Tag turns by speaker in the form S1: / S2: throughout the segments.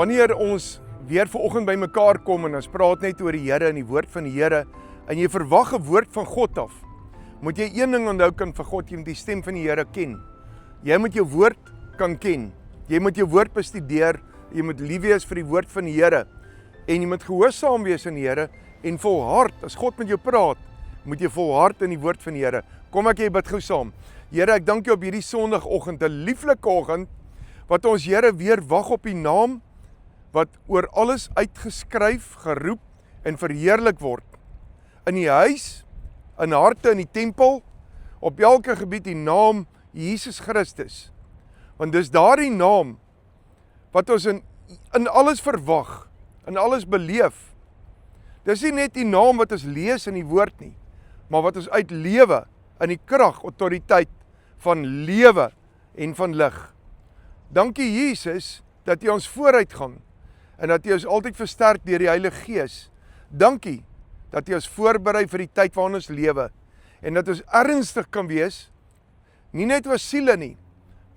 S1: Wanneer ons weer vanoggend by mekaar kom en ons praat net oor die Here en die woord van die Here en jy verwag 'n woord van God af, moet jy een ding onthou kan vir God, jy moet die stem van die Here ken. Jy moet jou woord kan ken. Jy moet jou woord bestudeer, jy moet lief wees vir die woord van die Here en jy moet gehoorsaam wees aan die Here en volhard. As God met jou praat, moet jy volhard in die woord van die Here. Kom ek jy bid gou saam. Here, ek dank jou op hierdie Sondagoggend, 'n lieflike oggend wat ons Here weer wag op u naam wat oor alles uitgeskryf, geroep en verheerlik word. In die huis, in harte, in die tempel, op elke gebied die naam Jesus Christus. Want dis daardie naam wat ons in alles verwag, in alles beleef. Dis nie net die naam wat ons lees in die woord nie, maar wat ons uitlewe in die krag, autoriteit van lewe en van lig. Dankie Jesus dat jy ons vooruit gaan en dat jy ons altyd versterk deur die Heilige Gees. Dankie dat jy ons voorberei vir die tyd waarin ons lewe en dat ons ernstig kan wees, nie net oor siele nie,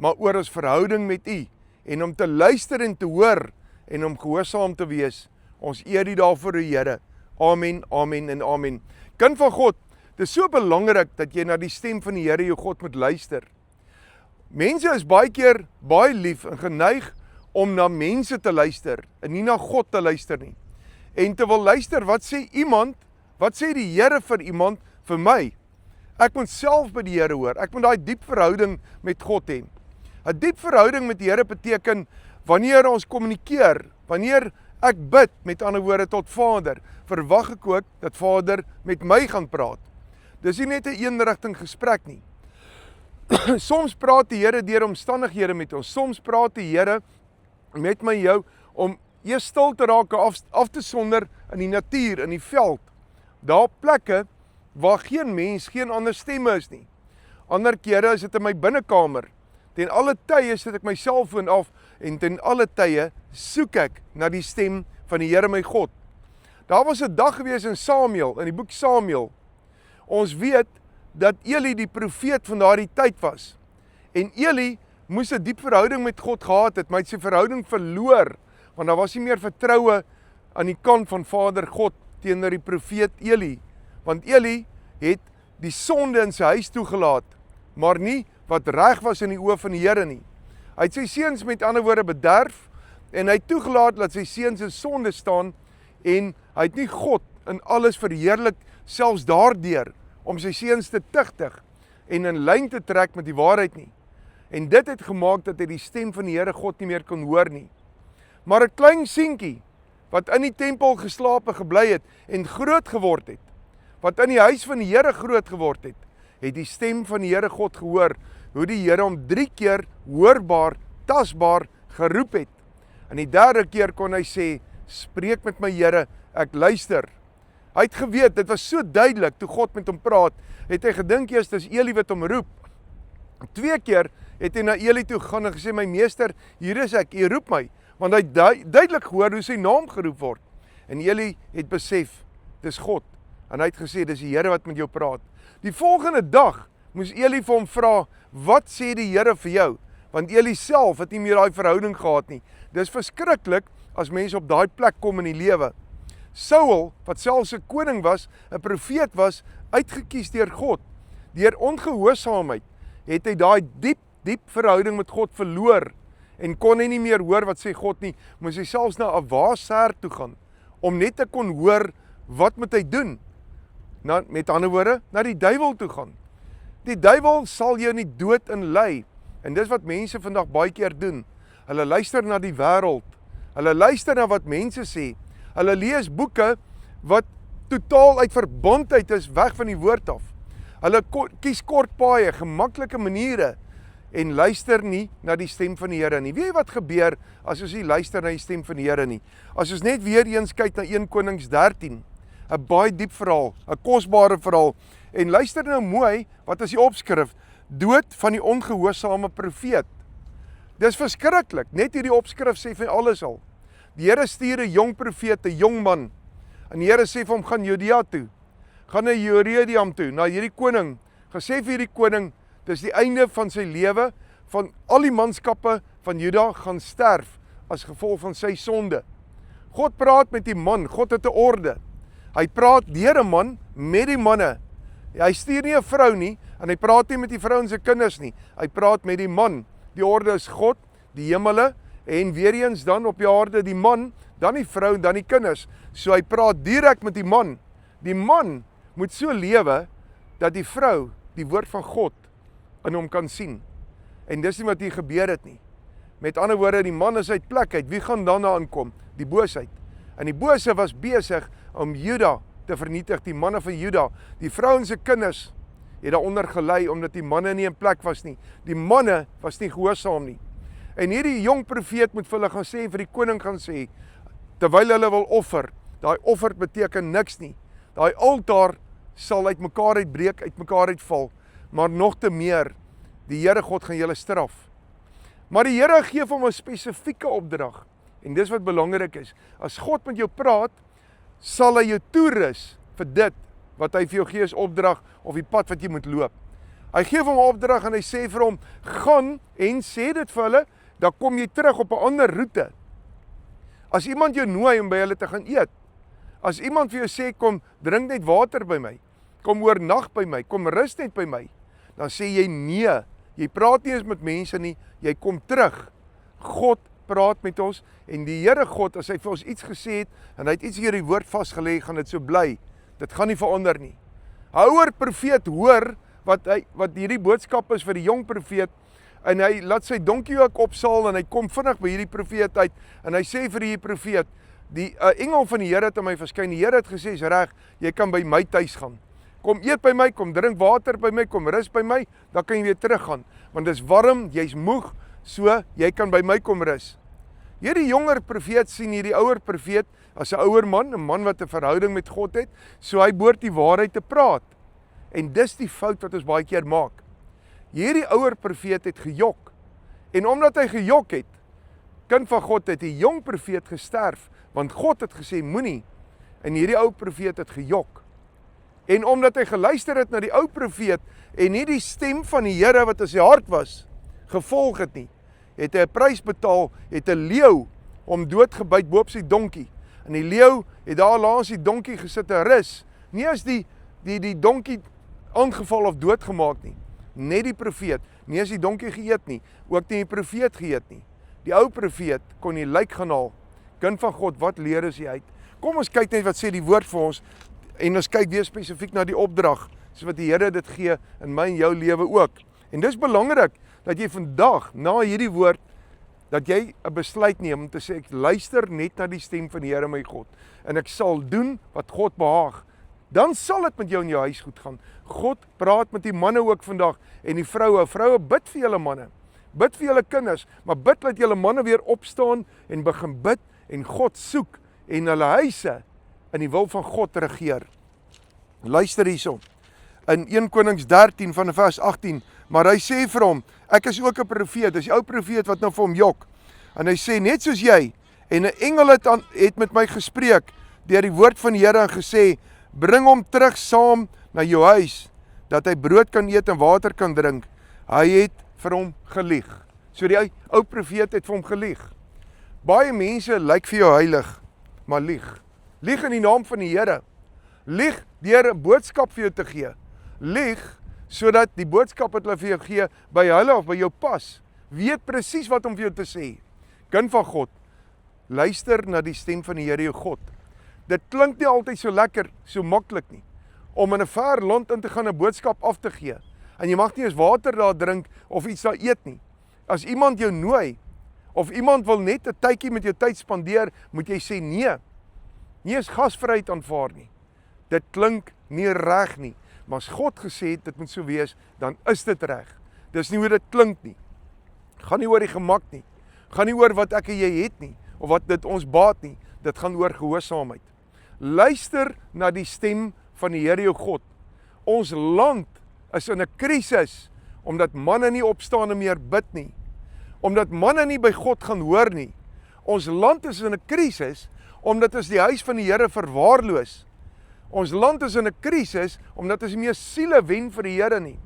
S1: maar oor ons verhouding met U en om te luister en te hoor en om gehoorsaam te wees. Ons eer U daarvoor, o Here. Amen, amen en amen. Kind van God, dit is so belangrik dat jy na die stem van die Here jou God moet luister. Mense is baie keer baie lief en geneig om na mense te luister en nie na God te luister nie. En te wil luister, wat sê iemand, wat sê die Here vir iemand, vir my? Ek moet self by die Here hoor, ek moet daai diep verhouding met God hê. 'n Diep verhouding met die Here beteken, wanneer ons kommunikeer, wanneer ek bid, met ander woorde tot Vader, verwag ek ook dat Vader met my gaan praat. Dis nie net 'n eenrigting gesprek nie. Soms praat die Here deur omstandighede met ons. Soms praat die Here met my jou om eers stil te raak, af te sonder in die natuur, in die veld. Daar plekke waar geen mens, geen ander stemme is nie. Ander kere is dit in my binnekamer. Ten alle tye sit ek my selfoon af en ten alle tye soek ek na die stem van die Here my God. Daar was 'n dag gewees in Samuel, in die boek Samuel. Ons weet dat Eli die profeet van daardie tyd was. En Eli moes 'n diep verhouding met God gehad het, maar hy het sy verhouding verloor, want daar was nie meer vertroue aan die kant van Vader God teenoor die profeet Eli. Want Eli het die sonde in sy huis toegelaat, maar nie wat reg was in die oë van die Here nie. Hy het sy seuns met ander woorde bederf, en hy het toegelaat dat sy seuns in sonde staan, en hy het nie God in alles verheerlik, selfs daardeur, om sy seuns te tugtig, en in lyn te trek met die waarheid nie. En dit het gemaak dat hy die stem van die Here God nie meer kon hoor nie. Maar 'n klein seentjie, wat in die tempel geslape gebly het, en groot geword het, wat in die huis van die Here groot geword het, het die stem van die Here God gehoor, hoe die Here hom 3 keer hoorbaar, tasbaar geroep het. En die 3de keer kon hy sê, spreek met my Here, ek luister. Hy het geweet, dit was so duidelik, toe God met hom praat, het hy gedink eers, dis Eli wat hom roep. 2 keer het hy na Eli toe gegaan en gesê, my meester, hier is ek, hy roep my, want hy het duidelik gehoor hoe sy naam geroep word. En Eli het besef, dis God, en hy het gesê, dis die Here wat met jou praat. Die volgende dag moes Eli vir hom vra, wat sê die Here vir jou? Want Eli self het nie meer daai verhouding gehad nie. Dis verskriklik as mense op daai plek kom in die lewe. Saul, wat selfs 'n koning was, 'n profeet was, uitgekies deur God. Deur ongehoorsaamheid het hy daai diep verhouding met God verloor en kon hy nie meer hoor wat sê God nie. Moes hy selfs na 'n waaser toe gaan om net te kon hoor wat moet hy doen. Met ander woorde, na die duiwel toe gaan. Die duiwel sal jou in die dood inlei. En dis wat mense vandag baie keer doen. Hulle luister na die wêreld. Hulle luister na wat mense sê. Hulle lees boeke wat totaal uit verbondheid is, weg van die woord af. Hulle kies kort paaie, gemaklike maniere en luister nie na die stem van die Here nie. Weet jy wat gebeur as ons nie luister na die stem van die Here nie? As ons net weer eens kyk na 1 Konings 13, 'n baie diep verhaal, 'n kosbare verhaal. En luister nou mooi, wat is die opskrif? Dood van die ongehoorsame profeet. Dis verskriklik, net hierdie opskrif sê vir alles al. Die Here stuur 'n jong profeet, 'n jong man. En die Here sê vir hom, gaan Judea toe. Gaan na Jerusalem toe, na hierdie koning. Gesê vir hierdie koning, dis die einde van sy lewe, van al die manskappe van Juda gaan sterf. as gevolg van sy sonde. God praat met die man, God het 'n orde. Hy praat deur 'n man met die manne. Hy stuur nie 'n vrou nie, en hy praat nie met die vrou en sy kinders nie. Hy praat met die man. Die orde is God, die hemele, en weer eens dan op die aarde die man, dan die vrou en dan die kinders. So hy praat direk met die man. Die man moet so lewe, dat die vrou die woord van God in hom kan sien. En dis nie wat hier gebeur het nie. Met ander woorde, die man is uit plek uit. Wie gaan daarna aankom? Die boosheid. En die bose was besig om Juda te vernietig, die manne van Juda. Die vrou en sy kinders het daaronder gelei, omdat die manne nie in plek was nie. Die manne was nie gehoorsaam nie. En hierdie jong profeet moet vir hulle gaan sê, vir die koning gaan sê, terwyl hulle wil offer, daai offer beteken niks nie. Daai altaar sal uit mekaar uitbreek, uit mekaar uitval, maar nog te meer, die Here God gaan julle straf. Maar die Here gee vir hom 'n spesifieke opdrag, en dis wat belangrik is. As God met jou praat, sal hy jou toerus vir dit, wat hy vir jou gee as opdrag, of die pad wat jy moet loop. Hy gee vir hom 'n opdrag, en hy sê vir hom, gaan en sê dit vir hulle, dan kom jy terug op 'n ander roete. As iemand jou nooi om by hulle te gaan eet, as iemand vir jou sê, kom drink net water by my, kom oornag by my, kom rus net by my, dan sê jy nee, jy praat nie eens met mense nie, jy kom terug. God praat met ons, en die Here God, as hy vir ons iets gesê het, en hy het iets hier die woord vastgelê, gaan dit so bly, dit gaan nie verander nie. 'n Ouer profeet hoor, wat hierdie boodskap is vir die jong profeet, en hy laat sy donkie ook opsaal, en hy kom vinnig by hierdie profeet uit, en hy sê vir hierdie profeet, die engel van die Here het aan my verskyn, die Here het gesê, is reg, jy kan by my tuis gaan. Kom eet by my, kom drink water by my, kom rus by my, dan kan jy weer teruggaan. Want dis warm, jy's moeg, so jy kan by my kom rus. Hierdie jonger profeet sien hierdie ouer profeet as 'n ouer man, 'n man wat 'n verhouding met God het, so hy behoort die waarheid te praat. En dis die fout wat ons baie keer maak. Hierdie ouer profeet het gejok. En omdat hy gejok het, kind van God het die jong profeet gesterf, want God het gesê moenie, en hierdie ou profeet het gejok. En omdat hy geluister het na die ou profeet, en nie die stem van die Here wat in sy hart was, gevolg het nie, het hy 'n prys betaal, het 'n leeu om doodgebyt bo op sy donkie. En die leeu het daar langs die donkie gesit en rus. Nie as die donkie aangeval of doodgemaak nie. Net die profeet, nie as die donkie geëet nie, ook nie die profeet geëet nie. Die ou profeet kon die lijk gaan haal. Kind van God, wat leer is jy uit? Kom ons kyk net wat sê die woord vir ons, en ons kyk weer spesifiek na die opdrag, so wat die Here dit gee in my en jou lewe ook. En dis belangrik, dat jy vandag, na hierdie woord, dat jy 'n besluit neem om te sê, ek luister net na die stem van die Here my God, en ek sal doen wat God behaag. Dan sal dit met jou in jou huis goed gaan. God praat met die manne ook vandag, en die vroue bid vir julle manne, bid vir julle kinders, maar bid dat julle manne weer opstaan, en begin bid, en God soek, en hulle huise, in die wil van God regeer. Luister hierso, in 1 Konings 13 van vers 18, maar hy sê vir hom, ek is ook 'n profeet, dis die ou profeet wat nou vir hom jok, en hy sê, net soos jy, en 'n engel het met my gespreek, deur die woord van die Here en gesê, bring hom terug saam na jou huis, dat hy brood kan eet en water kan drink. Hy het vir hom gelieg. So die ou profeet het vir hom gelieg. Baie mense lyk vir jou heilig, maar lieg. Lieg in die naam van die Here. Lieg deur 'n boodskap vir jou te gee. Lieg sodat die boodskap wat hulle vir jou gee, by hulle of by jou pas. Weet presies wat om vir jou te sê. Kind van God, luister na die stem van die Here jou God. Dit klink nie altyd so lekker, so maklik nie, om in 'n ver land in te gaan 'n boodskap af te gee. En jy mag nie eens water daar drink of iets daar eet nie. As iemand jou nooi, of iemand wil net 'n tydjie met jou tyd spandeer, moet jy sê nee. Nie eens gasvryheid aanvaar nie. Dit klink nie reg nie, maar as God gesê het, dit moet so wees, dan is dit reg. Dis nie hoe dit klink nie. Gaan nie oor die gemak nie. Gaan nie oor wat ek en jy het nie, of wat dit ons baat nie. Dit gaan oor gehoorsaamheid. Luister na die stem van die Here jou God. Ons land is in 'n krisis, omdat manne nie opstaan en meer bid nie. Omdat manne nie by God gaan hoor nie. Ons land is in 'n krisis, omdat ons die huis van die Here verwaarloos. Ons land is in 'n krisis, omdat ons nie meer siele wen vir die Here nie.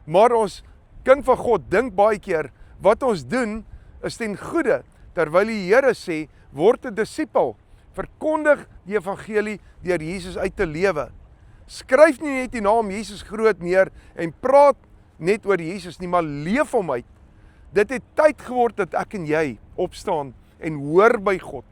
S1: Maar ons kind van God dink baie keer, wat ons doen, is ten goeie, terwyl die Here sê, word 'n disipel, verkondig die evangelie deur Jesus uit te lewe. Skryf nie net die naam Jesus groot neer en praat net oor Jesus nie, maar leef hom uit. Dit het tyd geword dat ek en jy opstaan en hoor by God.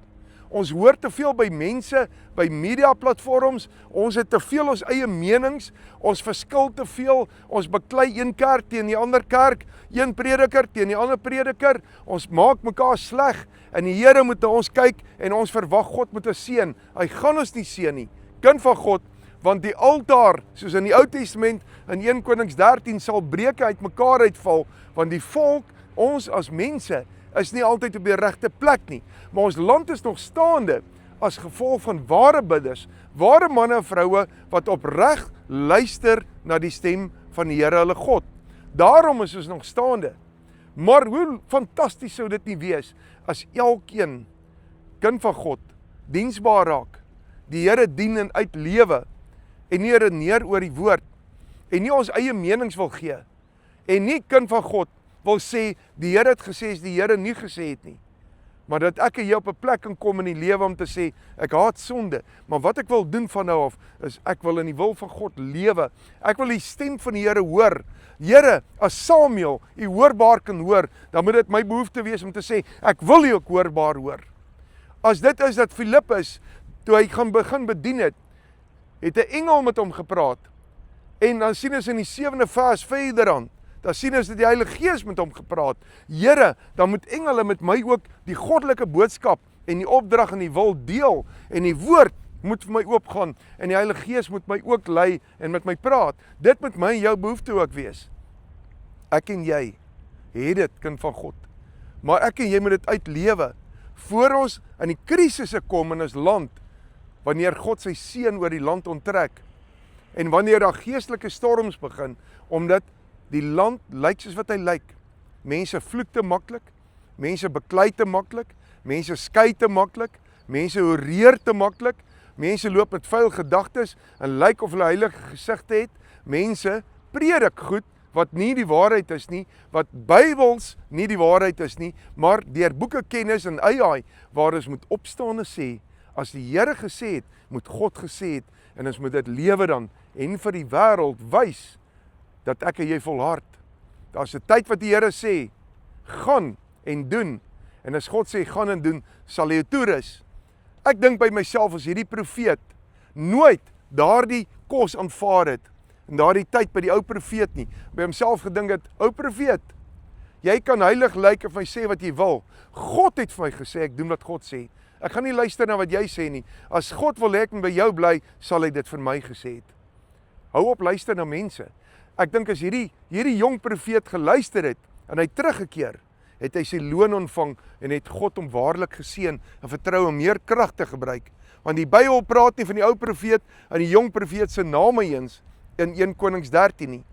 S1: Ons hoor te veel by mense, by media platforms, ons het te veel ons eie menings, ons verskil te veel, ons beklei een kerk teen die ander kerk, een prediker teen die ander prediker, ons maak mekaar sleg, en die Here moet na ons kyk, en ons verwag God moet ons seën. Hy gaan ons nie seën nie, kind van God, want die altaar, soos in die Ou Testament, in 1 Konings 13, sal breuke uit mekaar uitval, want die volk, ons as mense, is nie altyd op die regte plek nie, maar ons land is nog staande as gevolg van ware bidders, ware manne en vroue wat opreg luister na die stem van die Here hulle God. Daarom is ons nog staande. Maar hoe fantasties sou dit nie wees as elkeen kind van God diensbaar raak, die Here dien en uitlewe en nie redeneer oor die woord en nie ons eie menings wil gee en nie kind van God wil sê, die Here het gesê, as die Here nie gesê het nie. Maar dat ek hier op 'n plek kan kom in die lewe om te sê, ek haat sonde, maar wat ek wil doen van nou af, is ek wil in die wil van God lewe. Ek wil die stem van die Here hoor. Here, as Samuel u hoorbaar kan hoor, dan moet dit my behoefte wees om te sê, ek wil u ook hoorbaar hoor. As dit is dat Filippus, toe hy gaan begin bedien het 'n engel met hom gepraat. En dan sien ons in die 7de vers verder aan, dan sien ons dat die Heilige Gees met hom gepraat. Here, dan moet engele met my ook die goddelike boodskap en die opdrag en die wil deel. En die woord moet vir my oopgaan. En die Heilige Gees moet my ook lei en met my praat. Dit moet my en jou behoefte ook wees. Ek en jy het dit, kind van God. Maar ek en jy moet dit uitlewe. Voor ons in die krisisse kom in ons land, wanneer God sy seën oor die land onttrek. En wanneer daar geestelike storms begin, omdat die land lyk soos wat hy lyk. Mense vloek te maklik, mense beklei te maklik, mense skei te maklik, mense oreer te maklik, mense loop met vuil gedagtes en lyk of hulle heilige gesigte het. Mense predik goed wat nie die waarheid is nie, wat Bybels nie die waarheid is nie, maar deur boeke kennis en AI, waar ons moet opstaan en sê, as die Here gesê het, moet God gesê het, en ons moet dit lewe dan, en vir die wêreld wys, dat ek en jy volhard. Daar's 'n tyd wat die Here sê, gaan en doen, en as God sê, gaan en doen, sal hy jou toerus. Ek dink by myself, as hierdie profeet nooit daardie kos aanvaar het, en daardie tyd by die ou profeet nie, by homself gedink het, ou profeet, jy kan heilig lyk en vir my sê wat jy wil. God het vir my gesê, ek doen wat God sê. Ek gaan nie luister na wat jy sê nie. As God wil hê ek moet by jou bly, sal hy dit vir my gesê het. Hou op luister na mense. Ek dink as hierdie jong profeet geluister het, en hy teruggekeer, het hy sy loon ontvang, en het God hom waarlik geseën, en vertrou om meer krag te gebruik. Want die Bybel praat nie van die ou profeet, en die jong profeet se name eens, in 1 Konings 13 nie.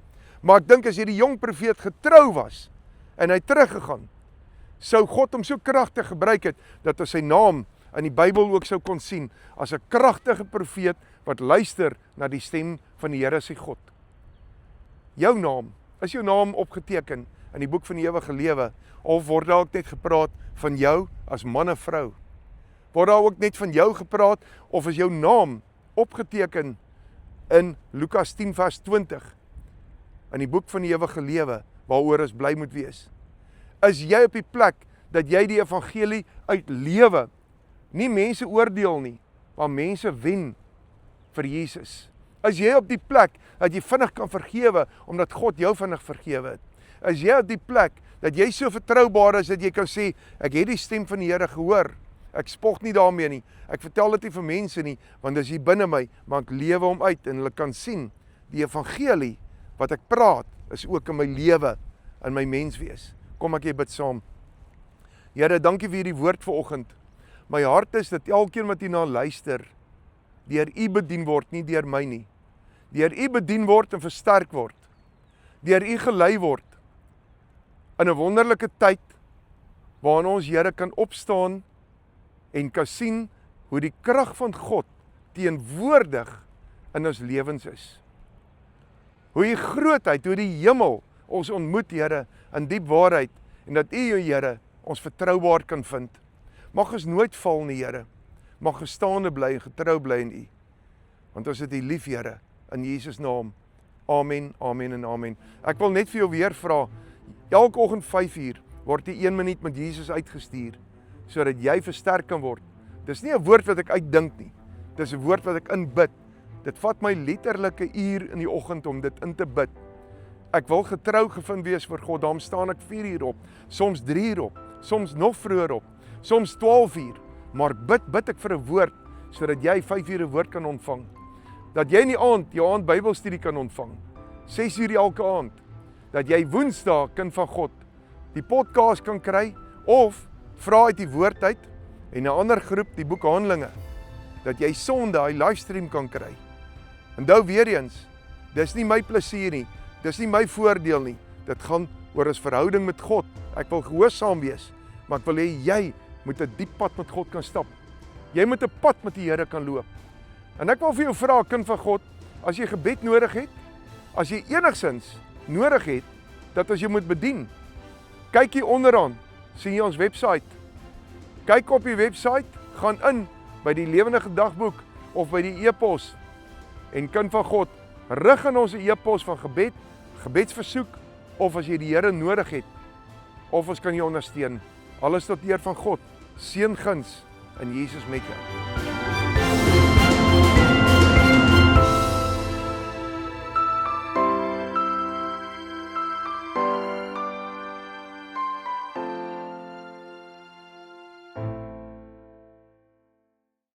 S1: Maar ek dink as hierdie jong profeet getrou was, en hy teruggegaan, sou God hom so kragtig gebruik het, dat hy sy naam in die Bybel ook sou kon sien, as 'n kragtige profeet, wat luister na die stem van die Here sy God. Jou naam, is jou naam opgeteken in die boek van die ewige lewe, of word daar ook net gepraat van jou as man en vrou? Word daar ook net van jou gepraat, of is jou naam opgeteken in Lukas 10 vers 20, in die boek van die ewige lewe, waaroor ons bly moet wees? Is jy op die plek, dat jy die evangelie uitlewe, nie mense oordeel nie, maar mense wen vir Jesus? Is jy op die plek, dat jy vinnig kan vergewe, omdat God jou vinnig vergewe het? Is jy op die plek, dat jy so vertroubaar is, dat jy kan sê, ek het die stem van die Here gehoor, ek spog nie daarmee nie, ek vertel dit nie vir mense nie, want dit is hier binne my, maar ek lewe hom uit, en hulle kan sien, die evangelie, wat ek praat, is ook in my lewe, in my menswees. Kom ek jy bid saam. Here, dankie vir hierdie woord vanoggend. My hart is dat elkeen wat hierna luister, deur u bedien word, nie deur my nie. Deur u bedien word en versterk word. Deur u gelei word. In 'n wonderlike tyd, waarin ons Here kan opstaan, en kan sien, hoe die krag van God, teenwoordig in ons lewens is. Hoe die grootheid, hoe die hemel, ons ontmoet, Here, in diep waarheid, en dat u, Here, ons vertroubaar kan vind. Mag ons nooit val nie, Here. Mag ons staande bly en getrou bly in U. Want ons het U lief, Here, in Jesus naam. Amen, amen en amen. Ek wil net vir jou weer vra, elke oggend 5 uur word die 1 minuut met Jesus uitgestuur, sodat jy versterk kan word. Dis nie 'n woord wat ek uitdink nie, dis 'n woord wat ek inbid. Dit vat my letterlik 'n uur in die oggend om dit in te bid. Ek wil getrou gevind wees vir God, daarom staan ek 4 uur op, soms 3 uur op, soms nog vroeër op, soms 12 uur, maar bid ek vir 'n woord, sodat jy 5 uur 'n woord kan ontvang. Dat jy in die aand, jou aand Bybelstudie kan ontvang, 6 uur elke aand, dat jy Woensdae kind van God, die podcast kan kry, of vra uit die woord uit, en 'n ander groep, die boek Handelinge, dat jy Sondag die livestream kan kry. Onthou weer eens, dis nie my plesier nie, dis nie my voordeel nie, dit gaan oor ons verhouding met God. Ek wil gehoorsaam wees, maar ek wil hê jy moet 'n diep pad met God kan stap. Jy moet 'n pad met die Here kan loop. En ek wil vir jou vra, kind van God, as jy gebed nodig het, as jy enigsins nodig het, dat ons jou moet bedien, kyk hier onderaan, sien jy ons website. Kyk op die website, gaan in by die Lewendige Dagboek of by die e-pos. En kind van God, rig in ons e-pos van gebed, gebedsversoek, of as jy die Here nodig het, of ons kan jou ondersteun. Alles tot eer van God. Seën guns in Jesus met jou.